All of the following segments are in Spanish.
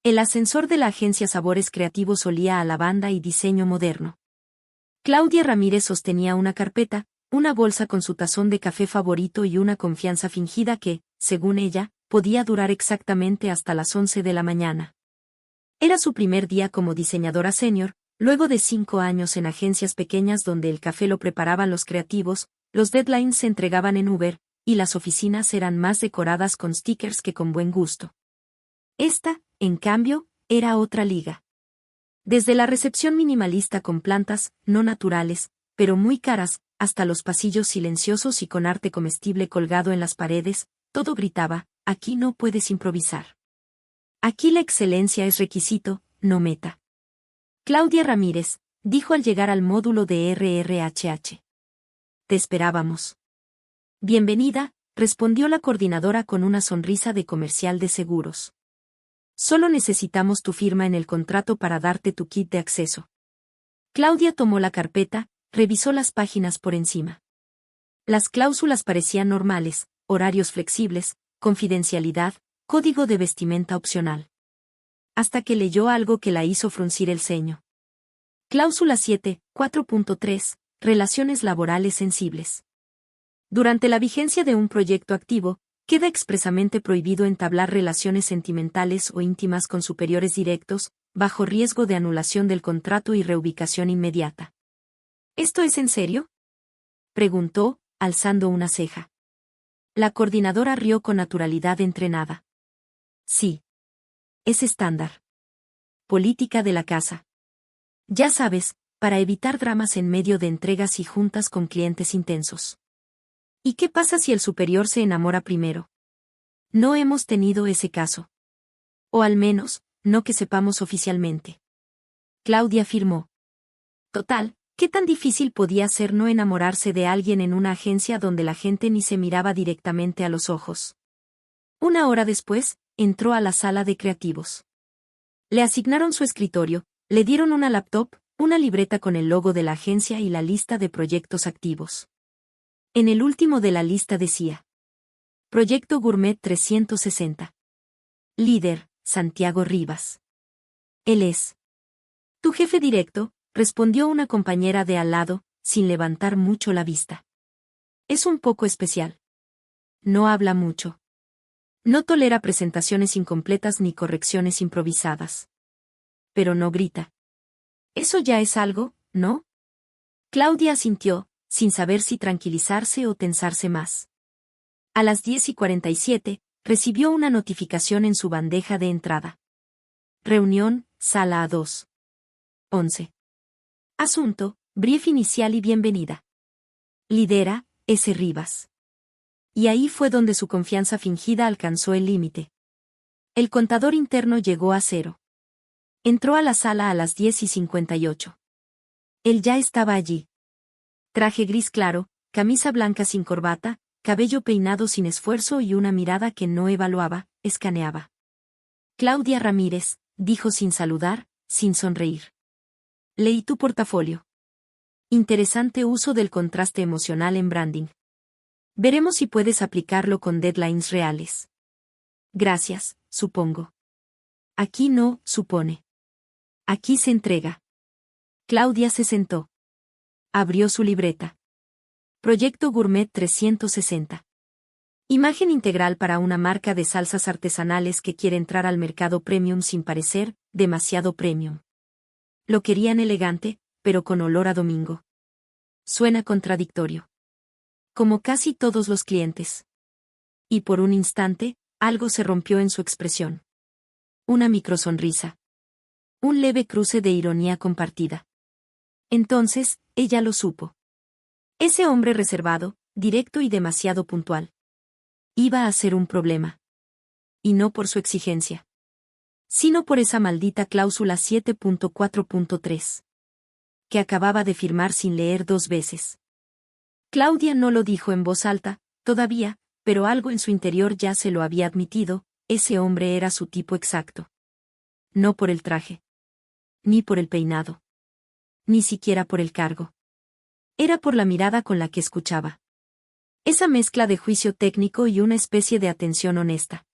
El ascensor de la agencia Sabores Creativos olía a lavanda y diseño moderno. Claudia Ramírez sostenía una carpeta, una bolsa con su tazón de café favorito y una confianza fingida que, según ella, podía durar exactamente hasta las 11 de la mañana. Era su primer día como diseñadora senior, luego de 5 años en agencias pequeñas donde el café lo preparaban los creativos, los deadlines se entregaban en Uber, y las oficinas eran más decoradas con stickers que con buen gusto. Esta, en cambio, era otra liga. Desde la recepción minimalista con plantas, no naturales, pero muy caras, hasta los pasillos silenciosos y con arte comestible colgado en las paredes, todo gritaba, aquí no puedes improvisar. Aquí la excelencia es requisito, no meta. Claudia Ramírez, dijo al llegar al módulo de RRHH. Te esperábamos. Bienvenida, respondió la coordinadora con una sonrisa de comercial de seguros. Solo necesitamos tu firma en el contrato para darte tu kit de acceso. Claudia tomó la carpeta, revisó las páginas por encima. Las cláusulas parecían normales, horarios flexibles, confidencialidad, código de vestimenta opcional. Hasta que leyó algo que la hizo fruncir el ceño. Cláusula 7, 4.3, relaciones laborales sensibles. Durante la vigencia de un proyecto activo, queda expresamente prohibido entablar relaciones sentimentales o íntimas con superiores directos, bajo riesgo de anulación del contrato y reubicación inmediata. ¿Esto es en serio?, preguntó, alzando una ceja. La coordinadora rió con naturalidad entrenada. Sí. Es estándar. Política de la casa. Ya sabes, para evitar dramas en medio de entregas y juntas con clientes intensos. ¿Y qué pasa si el superior se enamora primero? No hemos tenido ese caso. O al menos, no que sepamos oficialmente. Claudia afirmó. Total, ¿qué tan difícil podía ser no enamorarse de alguien en una agencia donde la gente ni se miraba directamente a los ojos? 1 hora después, entró a la sala de creativos. Le asignaron su escritorio, le dieron una laptop, una libreta con el logo de la agencia y la lista de proyectos activos. En el último de la lista decía: Proyecto Gourmet 360. Líder, Santiago Rivas. Él es. Tu jefe directo, respondió una compañera de al lado, sin levantar mucho la vista. Es un poco especial. No habla mucho. No tolera presentaciones incompletas ni correcciones improvisadas. Pero no grita. Eso ya es algo, ¿no? Claudia asintió, sin saber si tranquilizarse o tensarse más. A las 10:47, recibió una notificación en su bandeja de entrada. Reunión, sala A2. 11. Asunto, brief inicial y bienvenida. Lidera, S. Rivas. Y ahí fue donde su confianza fingida alcanzó el límite. El contador interno llegó a 0. Entró a la sala a las 10:58. Él ya estaba allí. Traje gris claro, camisa blanca sin corbata, cabello peinado sin esfuerzo y una mirada que no evaluaba, escaneaba. Claudia Ramírez, dijo sin saludar, sin sonreír. Leí tu portafolio. Interesante uso del contraste emocional en branding. Veremos si puedes aplicarlo con deadlines reales. Gracias, supongo. Aquí no, supone. Aquí se entrega. Claudia se sentó. Abrió su libreta. Proyecto Gourmet 360. Imagen integral para una marca de salsas artesanales que quiere entrar al mercado premium sin parecer demasiado premium. Lo querían elegante, pero con olor a domingo. Suena contradictorio. Como casi todos los clientes. Y por un instante, algo se rompió en su expresión. Una microsonrisa. Un leve cruce de ironía compartida. Entonces, ella lo supo. Ese hombre reservado, directo y demasiado puntual. Iba a ser un problema. Y no por su exigencia. Sino por esa maldita cláusula 7.4.3. Que acababa de firmar sin leer 2 veces. Claudia no lo dijo en voz alta, todavía, pero algo en su interior ya se lo había admitido, ese hombre era su tipo exacto. No por el traje. Ni por el peinado. Ni siquiera por el cargo. Era por la mirada con la que escuchaba. Esa mezcla de juicio técnico y una especie de atención honesta.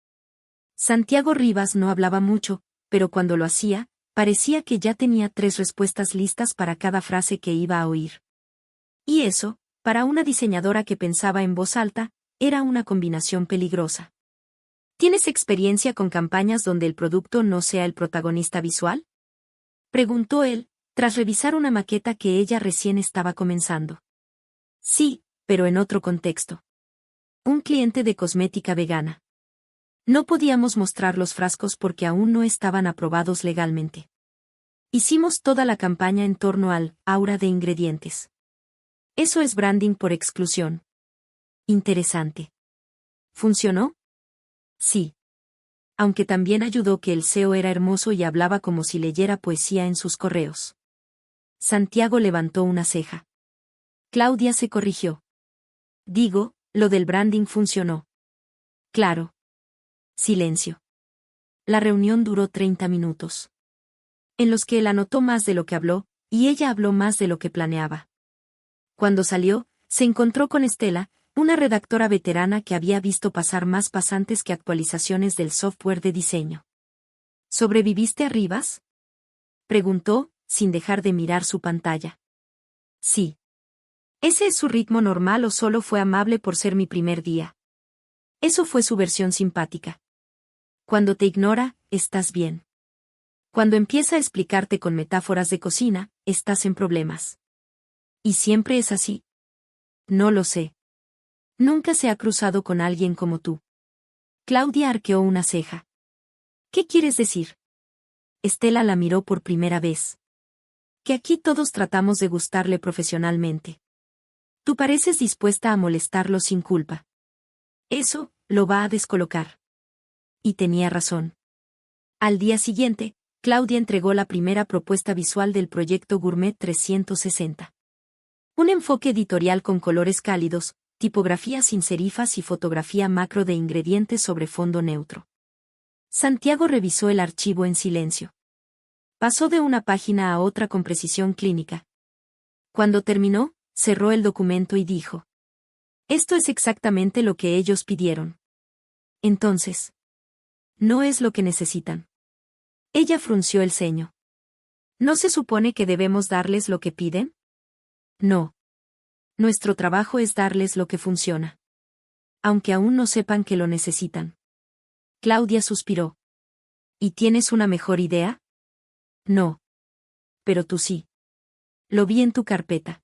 Santiago Rivas no hablaba mucho, pero cuando lo hacía, parecía que ya tenía 3 respuestas listas para cada frase que iba a oír. Y eso, para una diseñadora que pensaba en voz alta, era una combinación peligrosa. ¿Tienes experiencia con campañas donde el producto no sea el protagonista visual?, preguntó él, tras revisar una maqueta que ella recién estaba comenzando. Sí, pero en otro contexto. Un cliente de cosmética vegana. No podíamos mostrar los frascos porque aún no estaban aprobados legalmente. Hicimos toda la campaña en torno al aura de ingredientes. Eso es branding por exclusión. Interesante. ¿Funcionó? Sí. Aunque también ayudó que el SEO era hermoso y hablaba como si leyera poesía en sus correos. Santiago levantó una ceja. Claudia se corrigió. Digo, lo del branding funcionó. Claro. Silencio. La reunión duró 30 minutos. En los que él anotó más de lo que habló, y ella habló más de lo que planeaba. Cuando salió, se encontró con Estela, una redactora veterana que había visto pasar más pasantes que actualizaciones del software de diseño. ¿Sobreviviste a Rivas?, preguntó, sin dejar de mirar su pantalla. Sí. ¿Ese es su ritmo normal o solo fue amable por ser mi primer día? Eso fue su versión simpática. Cuando te ignora, estás bien. Cuando empieza a explicarte con metáforas de cocina, estás en problemas. ¿Y siempre es así? No lo sé. Nunca se ha cruzado con alguien como tú. Claudia arqueó una ceja. ¿Qué quieres decir? Estela la miró por primera vez. Que aquí todos tratamos de gustarle profesionalmente. Tú pareces dispuesta a molestarlo sin culpa. Eso, lo va a descolocar. Y tenía razón. Al día siguiente, Claudia entregó la primera propuesta visual del proyecto Gourmet 360. Un enfoque editorial con colores cálidos, tipografía sin serifas y fotografía macro de ingredientes sobre fondo neutro. Santiago revisó el archivo en silencio. Pasó de una página a otra con precisión clínica. Cuando terminó, cerró el documento y dijo: Esto es exactamente lo que ellos pidieron. Entonces, no es lo que necesitan. Ella frunció el ceño. ¿No se supone que debemos darles lo que piden? No. Nuestro trabajo es darles lo que funciona. Aunque aún no sepan que lo necesitan. Claudia suspiró. ¿Y tienes una mejor idea? No. Pero tú sí. Lo vi en tu carpeta.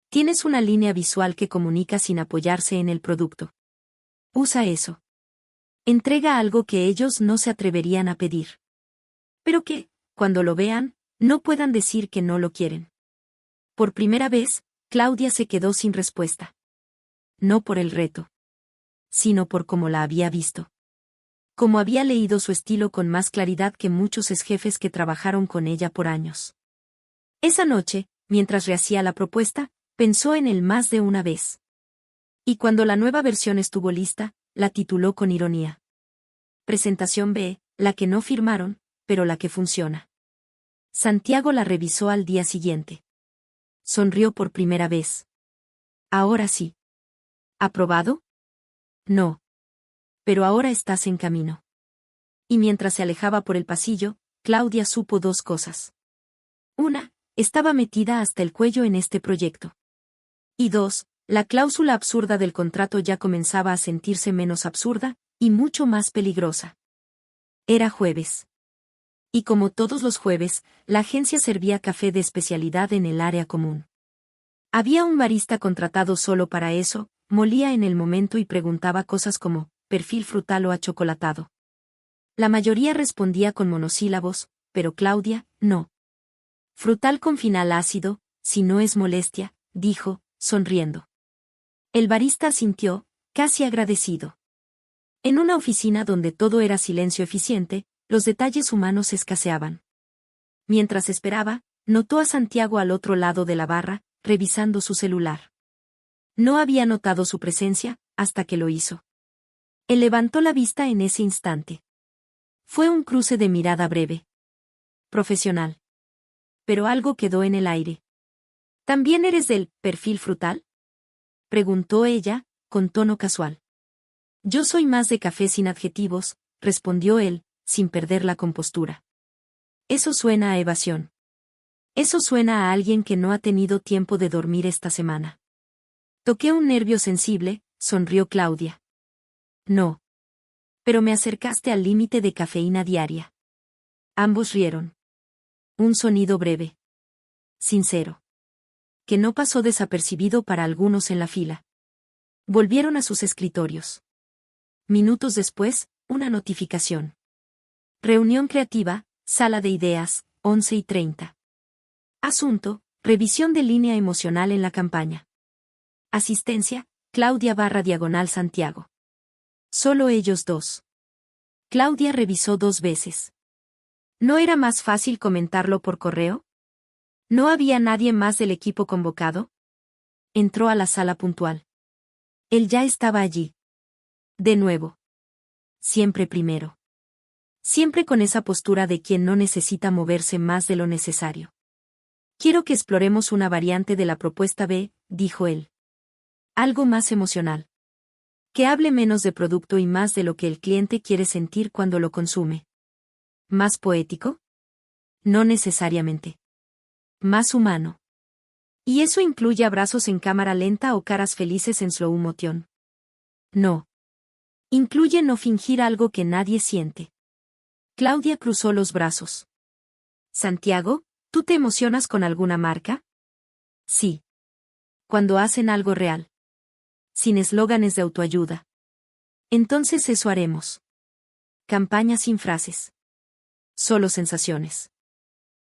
Tienes una línea visual que comunica sin apoyarse en el producto. Usa eso. Entrega algo que ellos no se atreverían a pedir. Pero que, cuando lo vean, no puedan decir que no lo quieren. Por primera vez, Claudia se quedó sin respuesta. No por el reto, sino por cómo la había visto. Como había leído su estilo con más claridad que muchos exjefes que trabajaron con ella por años. Esa noche, mientras rehacía la propuesta, pensó en él más de una vez. Y cuando la nueva versión estuvo lista, la tituló con ironía. Presentación B, la que no firmaron, pero la que funciona. Santiago la revisó al día siguiente. Sonrió por primera vez. Ahora sí. ¿Aprobado? No. Pero ahora estás en camino. Y mientras se alejaba por el pasillo, Claudia supo 2 cosas. 1, estaba metida hasta el cuello en este proyecto. Y 2, la cláusula absurda del contrato ya comenzaba a sentirse menos absurda, y mucho más peligrosa. Era jueves. Y como todos los jueves, la agencia servía café de especialidad en el área común. Había un barista contratado solo para eso, molía en el momento y preguntaba cosas como, perfil frutal o achocolatado. La mayoría respondía con monosílabos, pero Claudia, no. Frutal con final ácido, si no es molestia, dijo, sonriendo. El barista asintió, casi agradecido. En una oficina donde todo era silencio eficiente, los detalles humanos escaseaban. Mientras esperaba, notó a Santiago al otro lado de la barra, revisando su celular. No había notado su presencia, hasta que lo hizo. Él levantó la vista en ese instante. Fue un cruce de mirada breve. Profesional. Pero algo quedó en el aire. ¿También eres del perfil frutal?, preguntó ella, con tono casual. Yo soy más de café sin adjetivos, respondió él, sin perder la compostura. Eso suena a evasión. Eso suena a alguien que no ha tenido tiempo de dormir esta semana. Toqué un nervio sensible, sonrió Claudia. No. Pero me acercaste al límite de cafeína diaria. Ambos rieron. Un sonido breve. Sincero. Que no pasó desapercibido para algunos en la fila. Volvieron a sus escritorios. Minutos después, una notificación. Reunión creativa, sala de ideas, 11:30. Asunto, revisión de línea emocional en la campaña. Asistencia, Claudia // Santiago. Solo ellos dos. Claudia revisó 2 veces. ¿No era más fácil comentarlo por correo? ¿No había nadie más del equipo convocado? Entró a la sala puntual. Él ya estaba allí. De nuevo. Siempre primero. Siempre con esa postura de quien no necesita moverse más de lo necesario. Quiero que exploremos una variante de la propuesta B, dijo él. Algo más emocional. Que hable menos de producto y más de lo que el cliente quiere sentir cuando lo consume. ¿Más poético? No necesariamente. Más humano. ¿Y eso incluye abrazos en cámara lenta o caras felices en slow motion? No. Incluye no fingir algo que nadie siente. Claudia cruzó los brazos. Santiago, ¿tú te emocionas con alguna marca? Sí. Cuando hacen algo real. Sin eslóganes de autoayuda. Entonces eso haremos. Campaña sin frases. Solo sensaciones.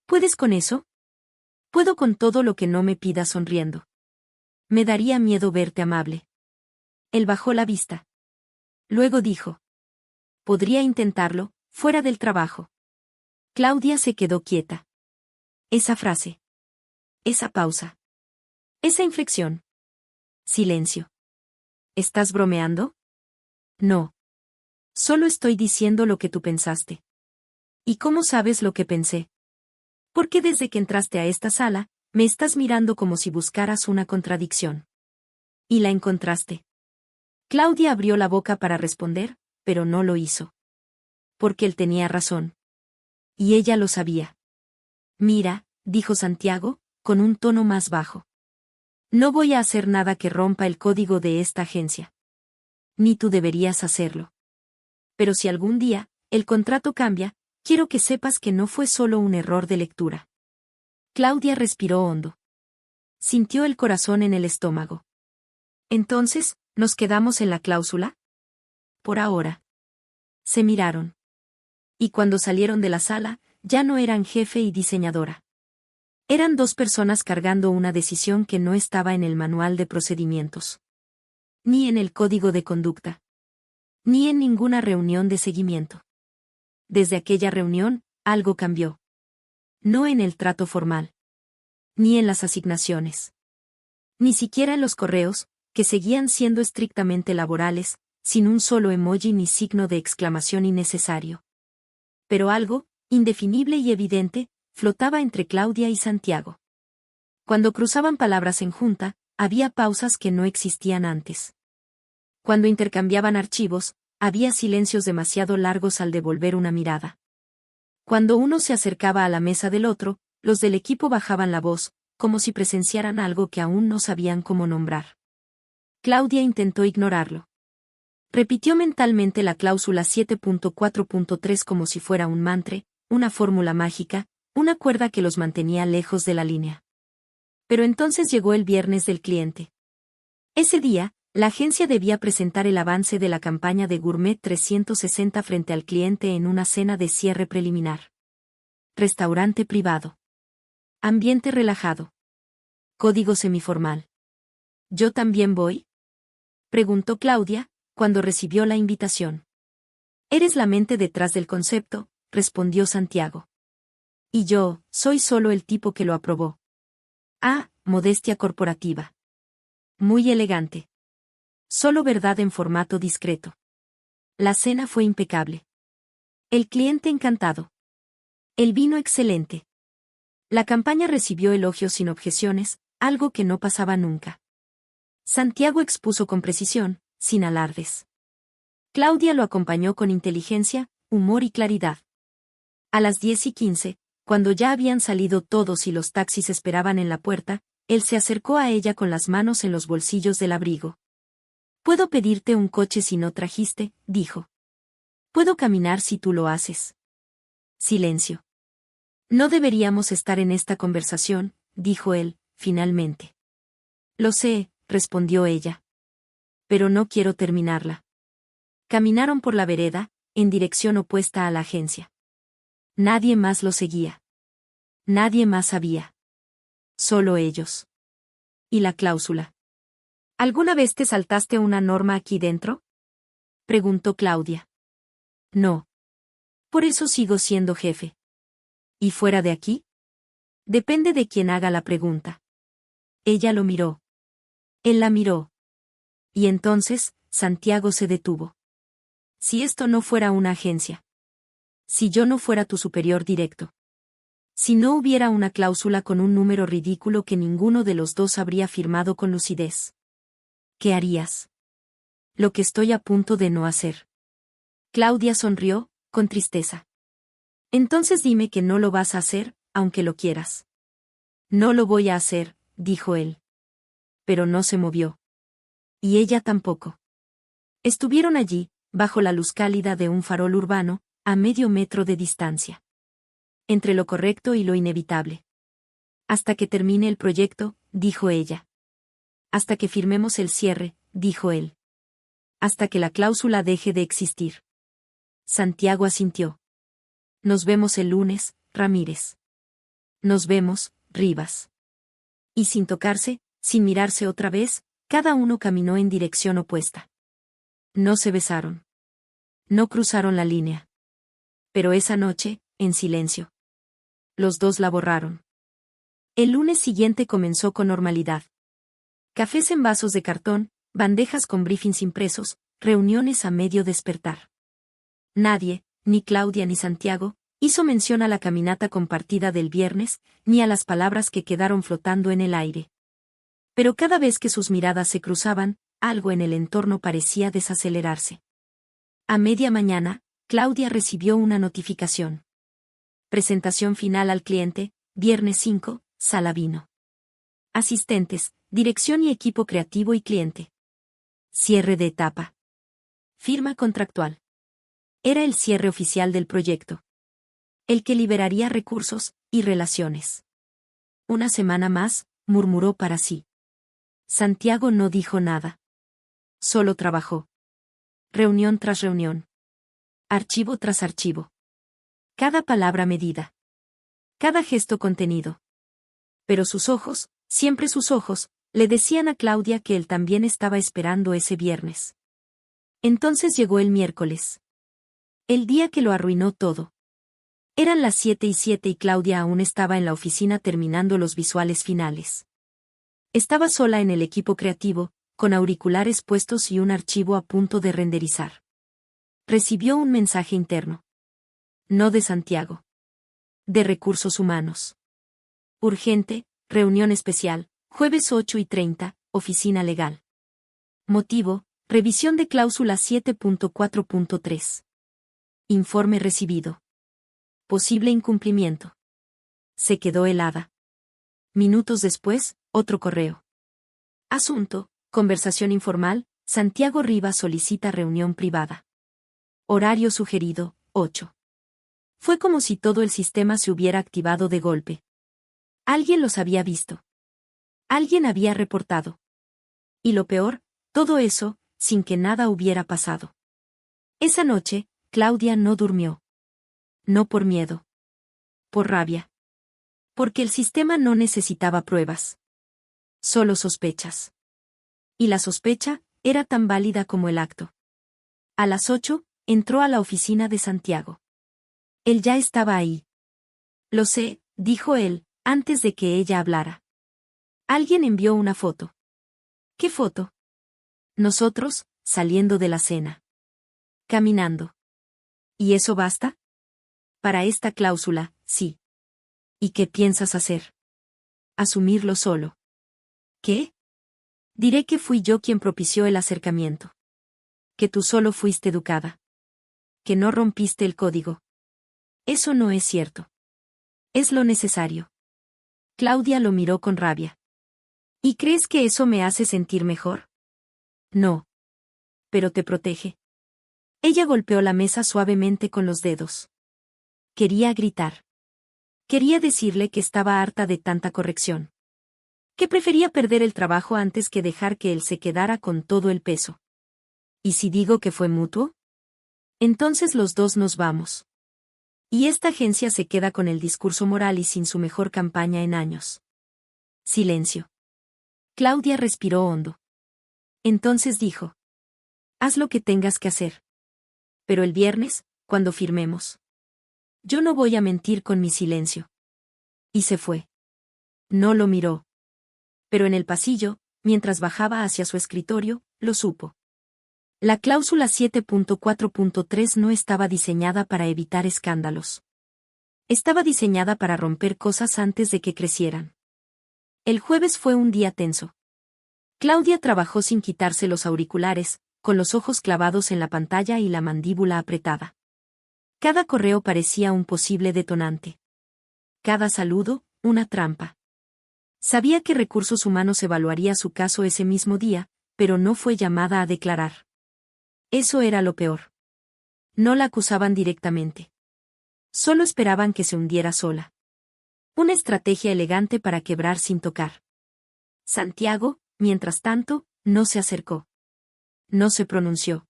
¿Puedes con eso? Puedo con todo lo que no me pidas sonriendo. Me daría miedo verte amable. Él bajó la vista. Luego dijo. Podría intentarlo, fuera del trabajo. Claudia se quedó quieta. Esa frase. Esa pausa. Esa inflexión. Silencio. ¿Estás bromeando? No. Solo estoy diciendo lo que tú pensaste. ¿Y cómo sabes lo que pensé? Porque desde que entraste a esta sala, me estás mirando como si buscaras una contradicción. Y la encontraste. Claudia abrió la boca para responder, pero no lo hizo. Porque él tenía razón. Y ella lo sabía. Mira, dijo Santiago, con un tono más bajo. No voy a hacer nada que rompa el código de esta agencia. Ni tú deberías hacerlo. Pero si algún día, el contrato cambia, quiero que sepas que no fue solo un error de lectura. Claudia respiró hondo. Sintió el corazón en el estómago. Entonces, ¿nos quedamos en la cláusula? Por ahora. Se miraron. Y cuando salieron de la sala, ya no eran jefe y diseñadora. Eran 2 personas cargando una decisión que no estaba en el manual de procedimientos. Ni en el código de conducta. Ni en ninguna reunión de seguimiento. Desde aquella reunión, algo cambió. No en el trato formal. Ni en las asignaciones. Ni siquiera en los correos, que seguían siendo estrictamente laborales, sin un solo emoji ni signo de exclamación innecesario. Pero algo, indefinible y evidente, flotaba entre Claudia y Santiago. Cuando cruzaban palabras en junta, había pausas que no existían antes. Cuando intercambiaban archivos, había silencios demasiado largos al devolver una mirada. Cuando uno se acercaba a la mesa del otro, los del equipo bajaban la voz, como si presenciaran algo que aún no sabían cómo nombrar. Claudia intentó ignorarlo. Repitió mentalmente la cláusula 7.4.3 como si fuera un mantra, una fórmula mágica, una cuerda que los mantenía lejos de la línea. Pero entonces llegó el viernes del cliente. Ese día, la agencia debía presentar el avance de la campaña de Gourmet 360 frente al cliente en una cena de cierre preliminar. Restaurante privado. Ambiente relajado. Código semiformal. ¿Yo también voy? Preguntó Claudia, cuando recibió la invitación. Eres la mente detrás del concepto, respondió Santiago. Y yo, soy solo el tipo que lo aprobó. Ah, modestia corporativa. Muy elegante. Solo verdad en formato discreto. La cena fue impecable. El cliente encantado. El vino excelente. La campaña recibió elogios sin objeciones, algo que no pasaba nunca. Santiago expuso con precisión, sin alardes. Claudia lo acompañó con inteligencia, humor y claridad. A las 10:15, cuando ya habían salido todos y los taxis esperaban en la puerta, él se acercó a ella con las manos en los bolsillos del abrigo. «Puedo pedirte un coche si no trajiste», dijo. «Puedo caminar si tú lo haces». Silencio. «No deberíamos estar en esta conversación», dijo él, finalmente. «Lo sé», respondió ella. «Pero no quiero terminarla». Caminaron por la vereda, en dirección opuesta a la agencia. Nadie más lo seguía. Nadie más sabía. Solo ellos. ¿Y la cláusula? ¿Alguna vez te saltaste una norma aquí dentro?, preguntó Claudia. No. Por eso sigo siendo jefe. ¿Y fuera de aquí? Depende de quien haga la pregunta. Ella lo miró. Él la miró. Y entonces, Santiago se detuvo. Si esto no fuera una agencia. Si yo no fuera tu superior directo. Si no hubiera una cláusula con un número ridículo que ninguno de los dos habría firmado con lucidez. ¿Qué harías? Lo que estoy a punto de no hacer. Claudia sonrió, con tristeza. Entonces dime que no lo vas a hacer, aunque lo quieras. No lo voy a hacer, dijo él. Pero no se movió. Y ella tampoco. Estuvieron allí, bajo la luz cálida de un farol urbano, a medio metro de distancia. Entre lo correcto y lo inevitable. Hasta que termine el proyecto, dijo ella. Hasta que firmemos el cierre, dijo él. Hasta que la cláusula deje de existir. Santiago asintió. Nos vemos el lunes, Ramírez. Nos vemos, Rivas. Y sin tocarse, sin mirarse otra vez, cada uno caminó en dirección opuesta. No se besaron. No cruzaron la línea. Pero esa noche, en silencio. Los dos la borraron. El lunes siguiente comenzó con normalidad. Cafés en vasos de cartón, bandejas con briefings impresos, reuniones a medio despertar. Nadie, ni Claudia ni Santiago, hizo mención a la caminata compartida del viernes, ni a las palabras que quedaron flotando en el aire. Pero cada vez que sus miradas se cruzaban, algo en el entorno parecía desacelerarse. A media mañana, Claudia recibió una notificación. Presentación final al cliente, viernes 5, Sala Vino. Asistentes, dirección y equipo creativo y cliente. Cierre de etapa. Firma contractual. Era el cierre oficial del proyecto. El que liberaría recursos y relaciones. Una semana más, murmuró para sí. Santiago no dijo nada. Solo trabajó. Reunión tras reunión. Archivo tras archivo. Cada palabra medida. Cada gesto contenido. Pero sus ojos, siempre sus ojos, le decían a Claudia que él también estaba esperando ese viernes. Entonces llegó el miércoles. El día que lo arruinó todo. Eran las 7:07 y Claudia aún estaba en la oficina terminando los visuales finales. Estaba sola en el equipo creativo, con auriculares puestos y un archivo a punto de renderizar. Recibió un mensaje interno. No de Santiago. De Recursos Humanos. Urgente, reunión especial, jueves 8:30, oficina legal. Motivo, revisión de cláusula 7.4.3. Informe recibido. Posible incumplimiento. Se quedó helada. Minutos después, otro correo. Asunto, conversación informal, Santiago Rivas solicita reunión privada. Horario sugerido, 8. Fue como si todo el sistema se hubiera activado de golpe. Alguien los había visto. Alguien había reportado. Y lo peor, todo eso, sin que nada hubiera pasado. Esa noche, Claudia no durmió. No por miedo. Por rabia. Porque el sistema no necesitaba pruebas. Solo sospechas. Y la sospecha era tan válida como el acto. A las 8, entró a la oficina de Santiago. Él ya estaba ahí. Lo sé, dijo él, antes de que ella hablara. Alguien envió una foto. ¿Qué foto? Nosotros, saliendo de la cena. Caminando. ¿Y eso basta? Para esta cláusula, sí. ¿Y qué piensas hacer? Asumirlo solo. ¿Qué? Diré que fui yo quien propició el acercamiento. Que tú solo fuiste educada. que no rompiste el código. Eso no es cierto. Es lo necesario. Claudia lo miró con rabia. ¿Y crees que eso me hace sentir mejor? No. Pero te protege. Ella golpeó la mesa suavemente con los dedos. Quería gritar. Quería decirle que estaba harta de tanta corrección. Que prefería perder el trabajo antes que dejar que él se quedara con todo el peso. ¿Y si digo que fue mutuo? Entonces los dos nos vamos. Y esta agencia se queda con el discurso moral y sin su mejor campaña en años. Silencio. Claudia respiró hondo. Entonces dijo. Haz lo que tengas que hacer. Pero el viernes, cuando firmemos. Yo no voy a mentir con mi silencio. Y se fue. No lo miró. Pero en el pasillo, mientras bajaba hacia su escritorio, lo supo. La cláusula 7.4.3 no estaba diseñada para evitar escándalos. Estaba diseñada para romper cosas antes de que crecieran. El jueves fue un día tenso. Claudia trabajó sin quitarse los auriculares, con los ojos clavados en la pantalla y la mandíbula apretada. Cada correo parecía un posible detonante. Cada saludo, una trampa. Sabía que Recursos Humanos evaluaría su caso ese mismo día, pero no fue llamada a declarar. Eso era lo peor. No la acusaban directamente. Solo esperaban que se hundiera sola. Una estrategia elegante para quebrar sin tocar. Santiago, mientras tanto, no se acercó. No se pronunció.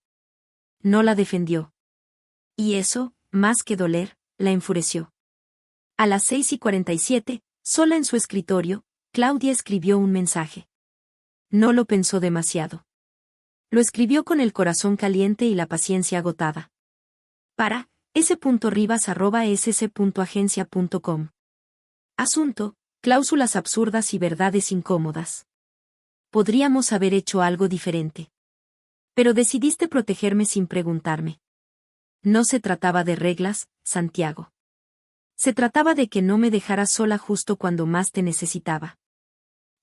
No la defendió. Y eso, más que doler, la enfureció. A las 6:47, sola en su escritorio, Claudia escribió un mensaje. No lo pensó demasiado. Lo escribió con el corazón caliente y la paciencia agotada. Para s.rivas@sc.agencia.com. Asunto: cláusulas absurdas y verdades incómodas. Podríamos haber hecho algo diferente. Pero decidiste protegerme sin preguntarme. No se trataba de reglas, Santiago. Se trataba de que no me dejaras sola justo cuando más te necesitaba.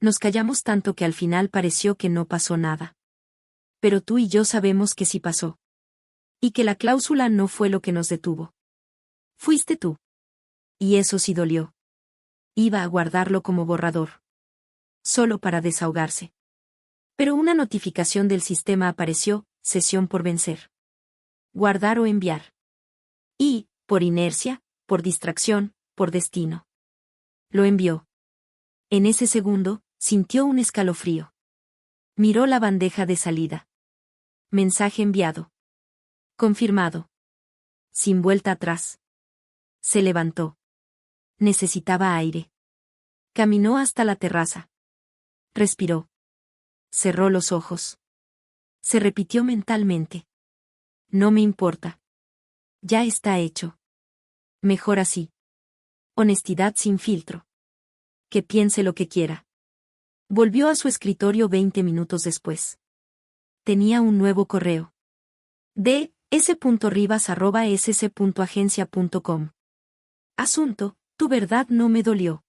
Nos callamos tanto que al final pareció que no pasó nada. Pero tú y yo sabemos que sí pasó. Y que la cláusula no fue lo que nos detuvo. Fuiste tú. Y eso sí dolió. Iba a guardarlo como borrador. Solo para desahogarse. Pero una notificación del sistema apareció, sesión por vencer. Guardar o enviar. Y, por inercia, por distracción, por destino. Lo envió. En ese segundo, sintió un escalofrío. Miró la bandeja de salida. Mensaje enviado. Confirmado. Sin vuelta atrás. Se levantó. Necesitaba aire. Caminó hasta la terraza. Respiró. Cerró los ojos. Se repitió mentalmente. No me importa. Ya está hecho. Mejor así. Honestidad sin filtro. Que piense lo que quiera. Volvió a su escritorio 20 minutos después. Tenía un nuevo correo. De s.rivas@sc.agencia.com. Asunto: tu verdad no me dolió.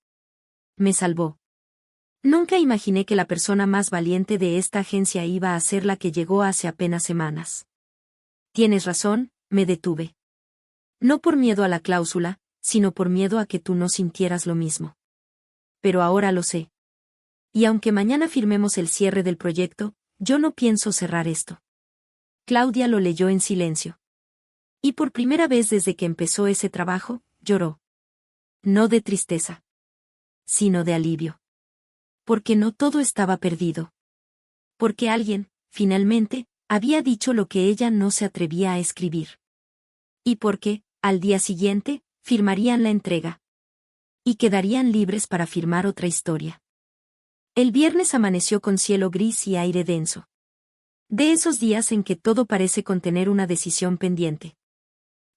Me salvó. Nunca imaginé que la persona más valiente de esta agencia iba a ser la que llegó hace apenas semanas. Tienes razón, me detuve. No por miedo a la cláusula, sino por miedo a que tú no sintieras lo mismo. Pero ahora lo sé. Y aunque mañana firmemos el cierre del proyecto, yo no pienso cerrar esto. Claudia lo leyó en silencio. Y por primera vez desde que empezó ese trabajo, lloró. No de tristeza, sino de alivio. Porque no todo estaba perdido. Porque alguien, finalmente, había dicho lo que ella no se atrevía a escribir. Y porque, al día siguiente, firmarían la entrega. Y quedarían libres para firmar otra historia. El viernes amaneció con cielo gris y aire denso. De esos días en que todo parece contener una decisión pendiente.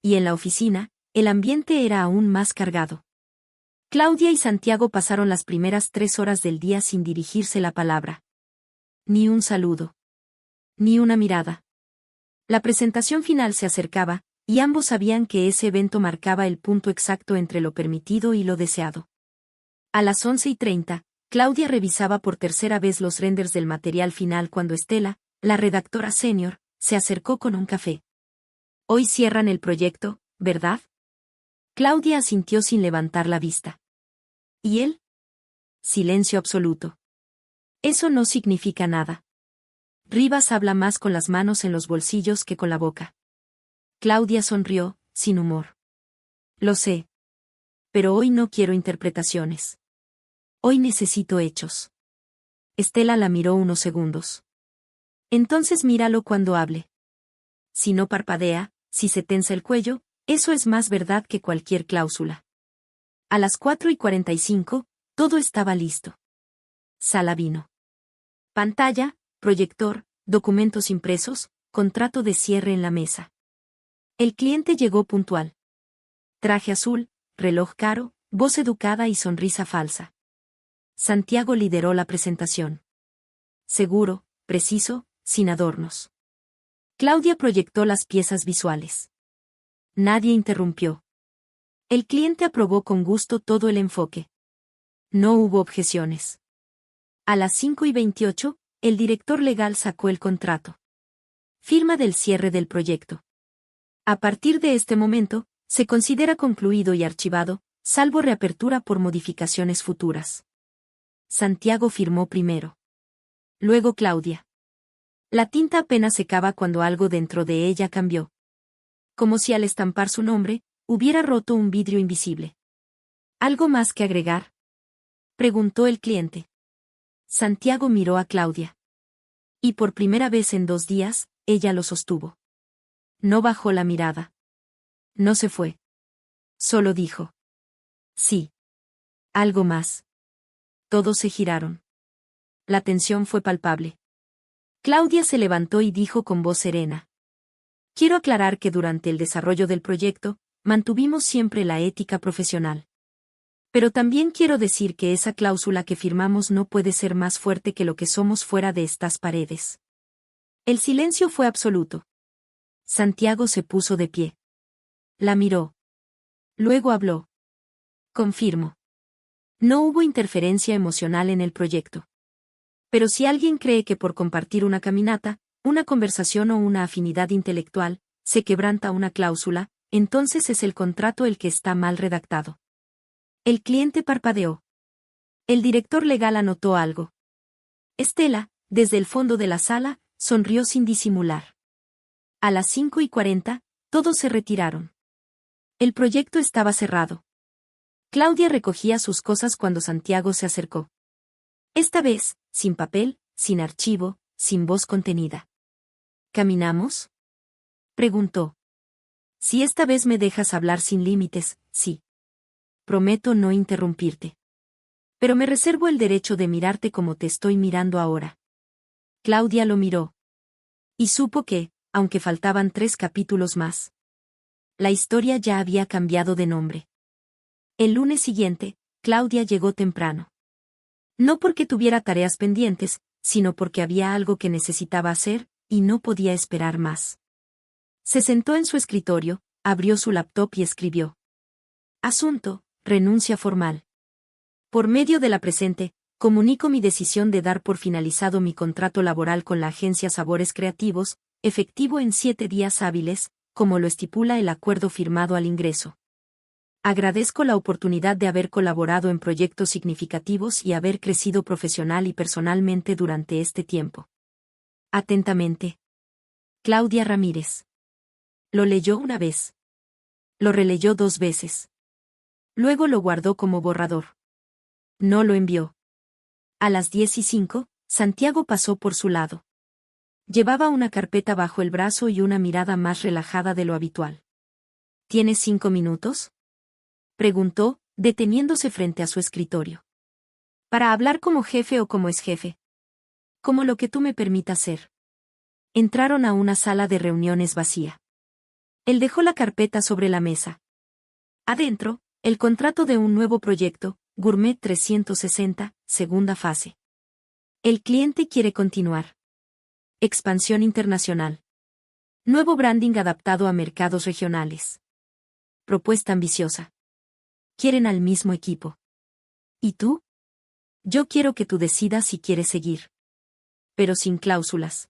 Y en la oficina, el ambiente era aún más cargado. Claudia y Santiago pasaron las primeras 3 horas del día sin dirigirse la palabra. Ni un saludo. Ni una mirada. La presentación final se acercaba, y ambos sabían que ese evento marcaba el punto exacto entre lo permitido y lo deseado. A las 11:30, Claudia revisaba por tercera vez los renders del material final cuando Estela, la redactora senior, se acercó con un café. Hoy cierran el proyecto, ¿verdad? Claudia asintió sin levantar la vista. ¿Y él? Silencio absoluto. Eso no significa nada. Rivas habla más con las manos en los bolsillos que con la boca. Claudia sonrió, sin humor. Lo sé. Pero hoy no quiero interpretaciones. Hoy necesito hechos. Estela la miró unos segundos. Entonces míralo cuando hable. Si no parpadea, si se tensa el cuello, eso es más verdad que cualquier cláusula. A las 4:45, todo estaba listo. Sala vino. Pantalla, proyector, documentos impresos, contrato de cierre en la mesa. El cliente llegó puntual. Traje azul, reloj caro, voz educada y sonrisa falsa. Santiago lideró la presentación. Seguro, preciso, sin adornos. Claudia proyectó las piezas visuales. Nadie interrumpió. El cliente aprobó con gusto todo el enfoque. No hubo objeciones. A las 5:28, el director legal sacó el contrato. Firma del cierre del proyecto. A partir de este momento, se considera concluido y archivado, salvo reapertura por modificaciones futuras. Santiago firmó primero. Luego Claudia. La tinta apenas secaba cuando algo dentro de ella cambió. Como si al estampar su nombre, hubiera roto un vidrio invisible. ¿Algo más que agregar?, preguntó el cliente. Santiago miró a Claudia. Y por primera vez en 2 días, ella lo sostuvo. No bajó la mirada. No se fue. Solo dijo. Sí. Algo más. Todos se giraron. La tensión fue palpable. Claudia se levantó y dijo con voz serena. Quiero aclarar que durante el desarrollo del proyecto, mantuvimos siempre la ética profesional. Pero también quiero decir que esa cláusula que firmamos no puede ser más fuerte que lo que somos fuera de estas paredes. El silencio fue absoluto. Santiago se puso de pie. La miró. Luego habló. Confirmo. No hubo interferencia emocional en el proyecto. Pero si alguien cree que por compartir una caminata, una conversación o una afinidad intelectual, se quebranta una cláusula, entonces es el contrato el que está mal redactado. El cliente parpadeó. El director legal anotó algo. Estela, desde el fondo de la sala, sonrió sin disimular. A las 5:40, todos se retiraron. El proyecto estaba cerrado. Claudia recogía sus cosas cuando Santiago se acercó. Esta vez, sin papel, sin archivo, sin voz contenida. ¿Caminamos?, preguntó. Si esta vez me dejas hablar sin límites, sí. Prometo no interrumpirte. Pero me reservo el derecho de mirarte como te estoy mirando ahora. Claudia lo miró. Y supo que, aunque faltaban 3 capítulos más, la historia ya había cambiado de nombre. El lunes siguiente, Claudia llegó temprano. No porque tuviera tareas pendientes, sino porque había algo que necesitaba hacer, y no podía esperar más. Se sentó en su escritorio, abrió su laptop y escribió. Asunto: renuncia formal. Por medio de la presente, comunico mi decisión de dar por finalizado mi contrato laboral con la agencia Sabores Creativos, efectivo en 7 días hábiles, como lo estipula el acuerdo firmado al ingreso. Agradezco la oportunidad de haber colaborado en proyectos significativos y haber crecido profesional y personalmente durante este tiempo. Atentamente. Claudia Ramírez. Lo leyó una vez. Lo releyó 2 veces. Luego lo guardó como borrador. No lo envió. A las 10:05, Santiago pasó por su lado. Llevaba una carpeta bajo el brazo y una mirada más relajada de lo habitual. ¿Tienes 5 minutos?, preguntó, deteniéndose frente a su escritorio. ¿Para hablar como jefe o como ex jefe? Como lo que tú me permitas ser. Entraron a una sala de reuniones vacía. Él dejó la carpeta sobre la mesa. Adentro, el contrato de un nuevo proyecto, Gourmet 360, segunda fase. El cliente quiere continuar. Expansión internacional. Nuevo branding adaptado a mercados regionales. Propuesta ambiciosa. Quieren al mismo equipo. ¿Y tú? Yo quiero que tú decidas si quieres seguir. Pero sin cláusulas.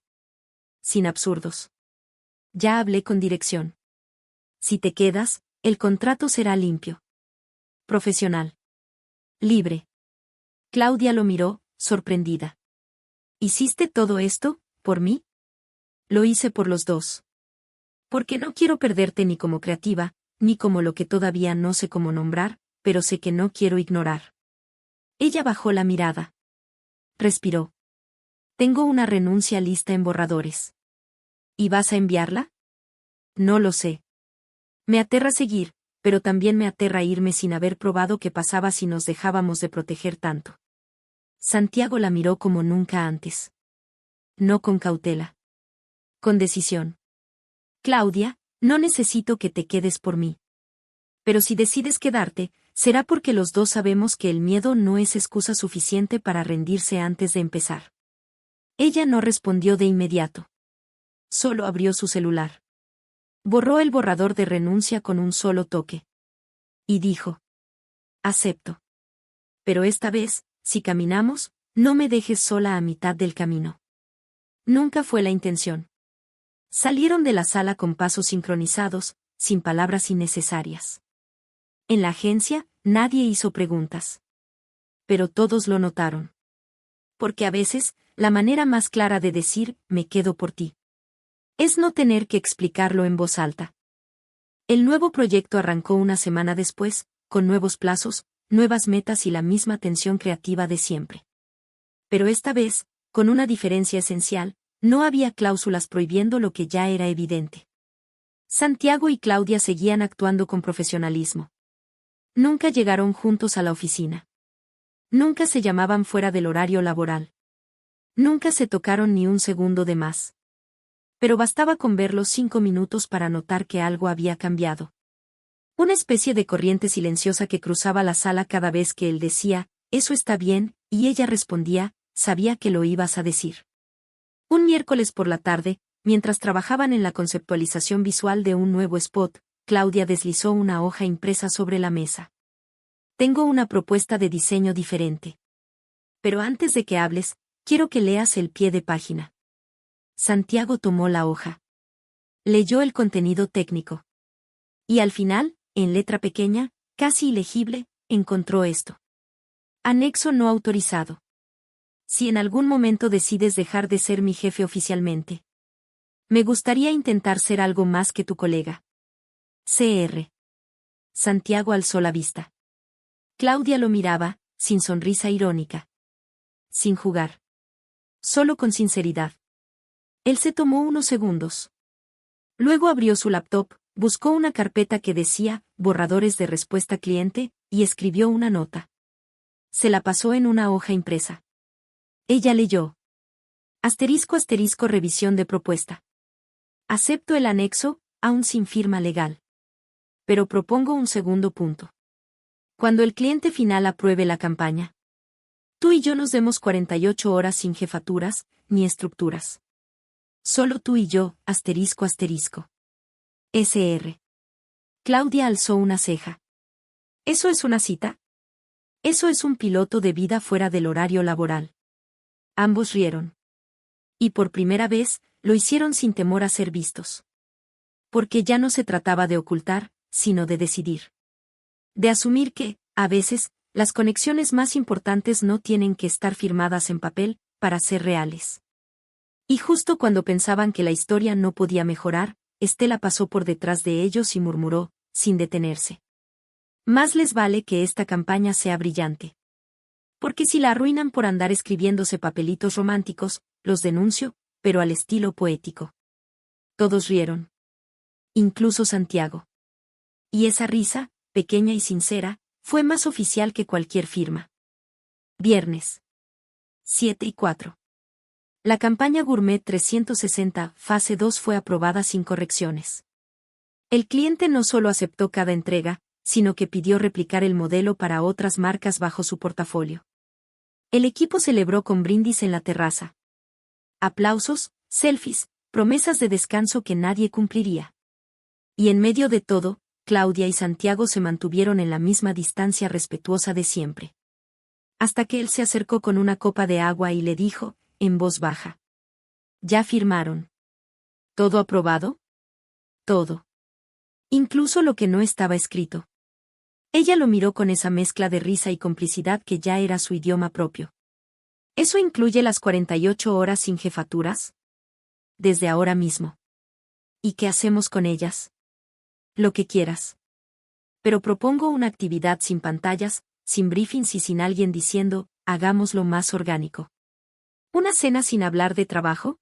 Sin absurdos. Ya hablé con dirección. Si te quedas, el contrato será limpio. Profesional. Libre. Claudia lo miró, sorprendida. ¿Hiciste todo esto, por mí? Lo hice por los dos. Porque no quiero perderte ni como creativa, ni como lo que todavía no sé cómo nombrar, pero sé que no quiero ignorar. Ella bajó la mirada. Respiró. Tengo una renuncia lista en borradores. ¿Y vas a enviarla? No lo sé. Me aterra seguir, pero también me aterra irme sin haber probado qué pasaba si nos dejábamos de proteger tanto. Santiago la miró como nunca antes. No con cautela. Con decisión. Claudia, no necesito que te quedes por mí. Pero si decides quedarte, será porque los dos sabemos que el miedo no es excusa suficiente para rendirse antes de empezar. Ella no respondió de inmediato. Solo abrió su celular. Borró el borrador de renuncia con un solo toque. Y dijo: acepto. Pero esta vez, si caminamos, no me dejes sola a mitad del camino. Nunca fue la intención. Salieron de la sala con pasos sincronizados, sin palabras innecesarias. En la agencia, nadie hizo preguntas. Pero todos lo notaron. Porque a veces, la manera más clara de decir, me quedo por ti, es no tener que explicarlo en voz alta. El nuevo proyecto arrancó una semana después, con nuevos plazos, nuevas metas y la misma tensión creativa de siempre. Pero esta vez, con una diferencia esencial, no había cláusulas prohibiendo lo que ya era evidente. Santiago y Claudia seguían actuando con profesionalismo. Nunca llegaron juntos a la oficina. Nunca se llamaban fuera del horario laboral. Nunca se tocaron ni un segundo de más. Pero bastaba con verlos 5 minutos para notar que algo había cambiado. Una especie de corriente silenciosa que cruzaba la sala cada vez que él decía, eso está bien, y ella respondía, sabía que lo ibas a decir. Un miércoles por la tarde, mientras trabajaban en la conceptualización visual de un nuevo spot, Claudia deslizó una hoja impresa sobre la mesa. Tengo una propuesta de diseño diferente. Pero antes de que hables, quiero que leas el pie de página. Santiago tomó la hoja. Leyó el contenido técnico. Y al final, en letra pequeña, casi ilegible, encontró esto. Anexo no autorizado. Si en algún momento decides dejar de ser mi jefe oficialmente, me gustaría intentar ser algo más que tu colega. Cr. Santiago alzó la vista. Claudia lo miraba, sin sonrisa irónica. Sin jugar. Solo con sinceridad. Él se tomó unos segundos. Luego abrió su laptop, buscó una carpeta que decía, borradores de respuesta cliente, y escribió una nota. Se la pasó en una hoja impresa. Ella leyó. Asterisco asterisco revisión de propuesta. Acepto el anexo, aún sin firma legal. Pero propongo un segundo punto. Cuando el cliente final apruebe la campaña, tú y yo nos demos 48 horas sin jefaturas, ni estructuras. Solo tú y yo, asterisco asterisco. Sr. Claudia alzó una ceja. ¿Eso es una cita? Eso es un piloto de vida fuera del horario laboral. Ambos rieron. Y por primera vez, lo hicieron sin temor a ser vistos. Porque ya no se trataba de ocultar, sino de decidir. De asumir que, a veces, las conexiones más importantes no tienen que estar firmadas en papel, para ser reales. Y justo cuando pensaban que la historia no podía mejorar, Estela pasó por detrás de ellos y murmuró, sin detenerse. Más les vale que esta campaña sea brillante. Porque si la arruinan por andar escribiéndose papelitos románticos, los denuncio, pero al estilo poético. Todos rieron. Incluso Santiago. Y esa risa, pequeña y sincera, fue más oficial que cualquier firma. Viernes. 7:04. La campaña Gourmet 360, fase 2 fue aprobada sin correcciones. El cliente no solo aceptó cada entrega, sino que pidió replicar el modelo para otras marcas bajo su portafolio. El equipo celebró con brindis en la terraza. Aplausos, selfies, promesas de descanso que nadie cumpliría. Y en medio de todo, Claudia y Santiago se mantuvieron en la misma distancia respetuosa de siempre. Hasta que él se acercó con una copa de agua y le dijo, en voz baja. ¿Ya firmaron? ¿Todo aprobado? Todo. Incluso lo que no estaba escrito. Ella lo miró con esa mezcla de risa y complicidad que ya era su idioma propio. ¿Eso incluye las 48 horas sin jefaturas? Desde ahora mismo. ¿Y qué hacemos con ellas? Lo que quieras. Pero propongo una actividad sin pantallas, sin briefings y sin alguien diciendo, hagámoslo más orgánico. ¿Una cena sin hablar de trabajo?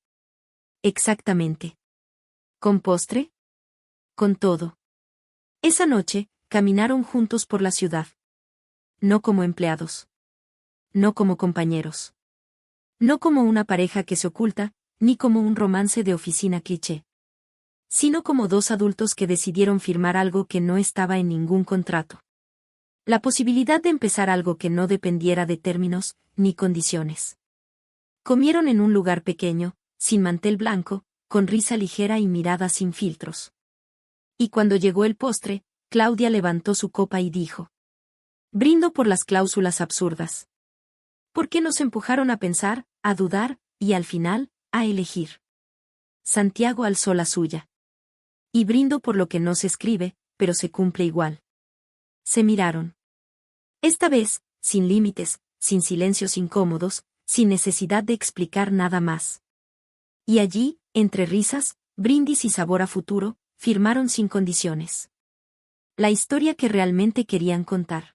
Exactamente. ¿Con postre? Con todo. Esa noche, caminaron juntos por la ciudad. No como empleados. No como compañeros. No como una pareja que se oculta, ni como un romance de oficina cliché. Sino como dos adultos que decidieron firmar algo que no estaba en ningún contrato. La posibilidad de empezar algo que no dependiera de términos, ni condiciones. Comieron en un lugar pequeño, sin mantel blanco, con risa ligera y mirada sin filtros. Y cuando llegó el postre, Claudia levantó su copa y dijo: brindo por las cláusulas absurdas. Porque nos empujaron a pensar, a dudar, y al final, a elegir. Santiago alzó la suya. Y brindo por lo que no se escribe, pero se cumple igual. Se miraron. Esta vez, sin límites, sin silencios incómodos, sin necesidad de explicar nada más. Y allí, entre risas, brindis y sabor a futuro, firmaron sin condiciones. La historia que realmente querían contar.